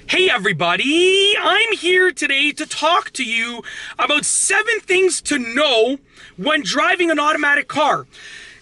Hey everybody, I'm here today to talk to you about 7 things to know when driving an automatic car.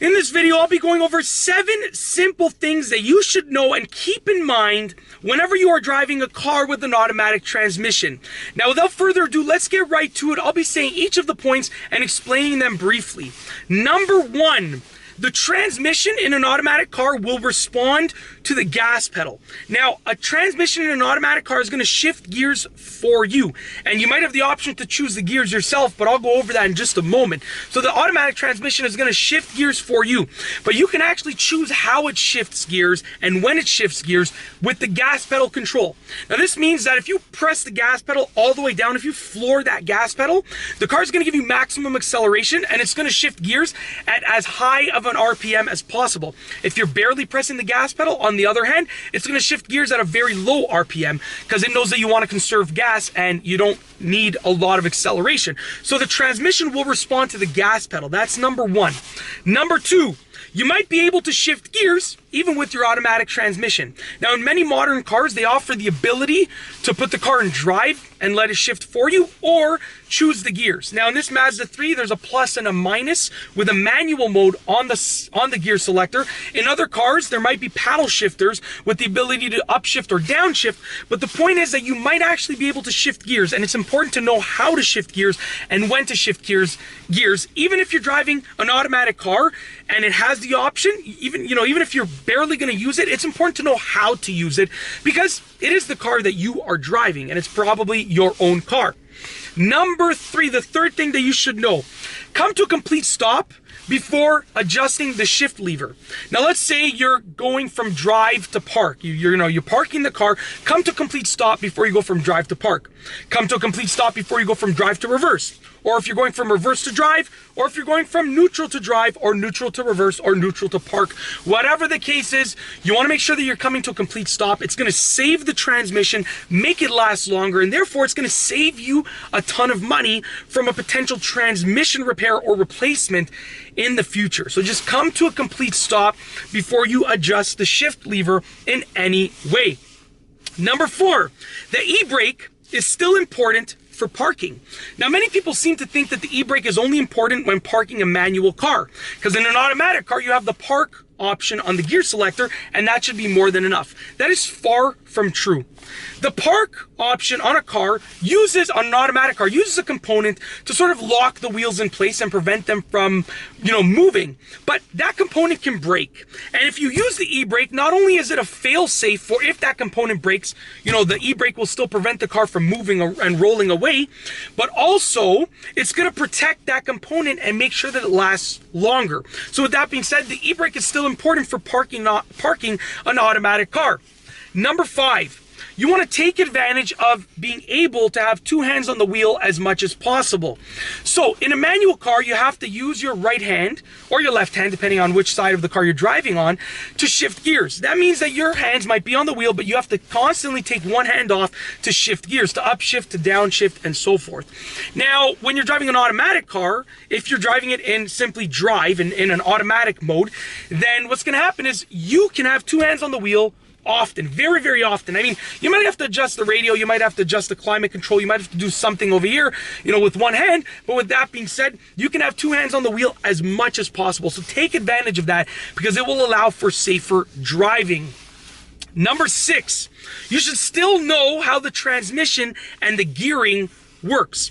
In this video, I'll be going over 7 simple things that you should know and keep in mind whenever you are driving a car with an automatic transmission. Now, without further ado, let's get right to it. I'll be saying each of the points and explaining them briefly. Number 1. The transmission in an automatic car will respond to the gas pedal. Now, a transmission in an automatic car is going to shift gears for you. And you might have the option to choose the gears yourself, but I'll go over that in just a moment. So the automatic transmission is going to shift gears for you. But you can actually choose how it shifts gears and when it shifts gears with the gas pedal control. Now, this means that if you press the gas pedal all the way down, if you floor that gas pedal, the car is going to give you maximum acceleration and it's going to shift gears at as high of an RPM as possible. If you're barely pressing the gas pedal, on the other hand, it's going to shift gears at a very low RPM because it knows that you want to conserve gas and you don't need a lot of acceleration. So the transmission will respond to the gas pedal. That's number 1. Number 2, you might be able to shift gears even with your automatic transmission. Now, in many modern cars, they offer the ability to put the car in drive and let it shift for you, or choose the gears. Now, in this Mazda 3, there's a plus and a minus with a manual mode on the gear selector. In other cars, there might be paddle shifters with the ability to upshift or downshift, but the point is that you might actually be able to shift gears, and it's important to know how to shift gears and when to shift gears. Even if you're driving an automatic car and it has the option, even if you're barely going to use it, it's important to know how to use it because it is the car that you are driving and it's probably your own car. Number 3, the third thing that you should know, come to a complete stop before adjusting the shift lever. Now, let's say you're going from drive to park. You're parking the car. Come to a complete stop before you go from drive to park. Come to a complete stop before you go from drive to reverse. Or if you're going from reverse to drive, or if you're going from neutral to drive, or neutral to reverse, or neutral to park. Whatever the case is, you want to make sure that you're coming to a complete stop. It's going to save the transmission, make it last longer, and therefore it's going to save you a ton of money from a potential transmission repair or replacement in the future. So just come to a complete stop before you adjust the shift lever in any way. Number 4, the e-brake is still important for parking. Now, many people seem to think that the e-brake is only important when parking a manual car, because in an automatic car, you have the park option on the gear selector, and that should be more than enough. That is far from true. The park option on a car on an automatic car, uses a component to sort of lock the wheels in place and prevent them from, moving. But that component can break. And if you use the e-brake, not only is it a fail-safe for if that component breaks, the e-brake will still prevent the car from moving and rolling away, but also it's going to protect that component and make sure that it lasts longer. So with that being said, the e-brake is still important for parking an automatic car. Number 5, you want to take advantage of being able to have 2 hands on the wheel as much as possible. So in a manual car, you have to use your right hand or your left hand, depending on which side of the car you're driving on, to shift gears. That means that your hands might be on the wheel, but you have to constantly take one hand off to shift gears, to upshift, to downshift, and so forth. Now, when you're driving an automatic car, if you're driving it in simply drive, in an automatic mode, then what's going to happen is you can have 2 hands on the wheel often, very, very often. I mean, you might have to adjust the radio, you might have to adjust the climate control, you might have to do something over here, with one hand. But with that being said, you can have 2 hands on the wheel as much as possible. So take advantage of that because it will allow for safer driving. Number 6, you should still know how the transmission and the gearing works.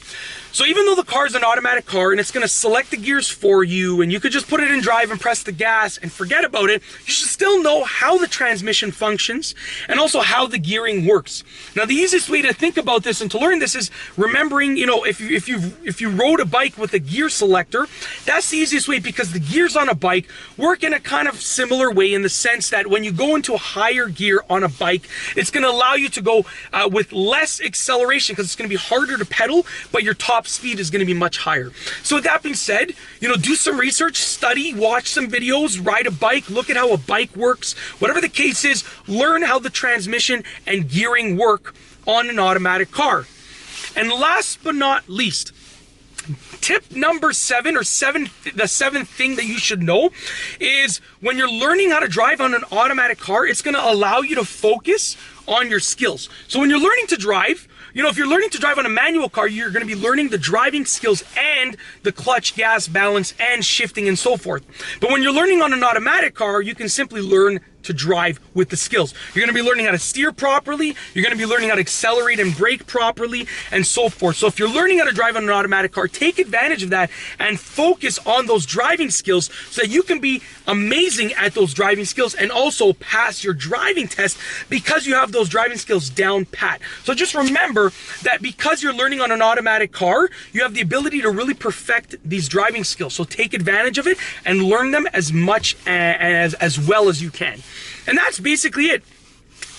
So even though the car is an automatic car and it's going to select the gears for you and you could just put it in drive and press the gas and forget about it, you should still know how the transmission functions and also how the gearing works. Now, the easiest way to think about this and to learn this is remembering, if you rode a bike with a gear selector, that's the easiest way because the gears on a bike work in a kind of similar way in the sense that when you go into a higher gear on a bike, it's going to allow you to go with less acceleration because it's going to be harder to pedal, but your top speed is going to be much higher. So with that being said, do some research, study, watch some videos, ride a bike, look at how a bike works. Whatever the case is, learn how the transmission and gearing work on an automatic car. And last but not least, tip number 7, the seventh thing that you should know is when you're learning how to drive on an automatic car, it's going to allow you to focus on your skills. So when you're learning to drive, if you're learning to drive on a manual car, you're going to be learning the driving skills and the clutch, gas, balance, and shifting and so forth. But when you're learning on an automatic car, you can simply learn to drive with the skills. You're going to be learning how to steer properly, you're going to be learning how to accelerate and brake properly, and so forth. So if you're learning how to drive on an automatic car, take advantage of that and focus on those driving skills so that you can be amazing at those driving skills and also pass your driving test because you have those driving skills down pat. So just remember that because you're learning on an automatic car, you have the ability to really perfect these driving skills. So take advantage of it and learn them as much as well as you can. And that's basically it.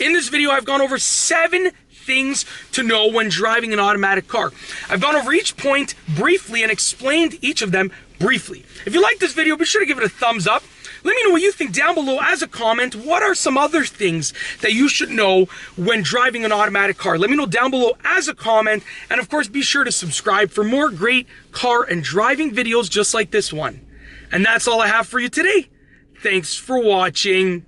In this video, I've gone over 7 things to know when driving an automatic car. I've gone over each point briefly and explained each of them briefly. If you like this video, be sure to give it a thumbs up. Let me know what you think down below as a comment. What are some other things that you should know when driving an automatic car? Let me know down below as a comment. And of course, be sure to subscribe for more great car and driving videos just like this one. And that's all I have for you today. Thanks for watching.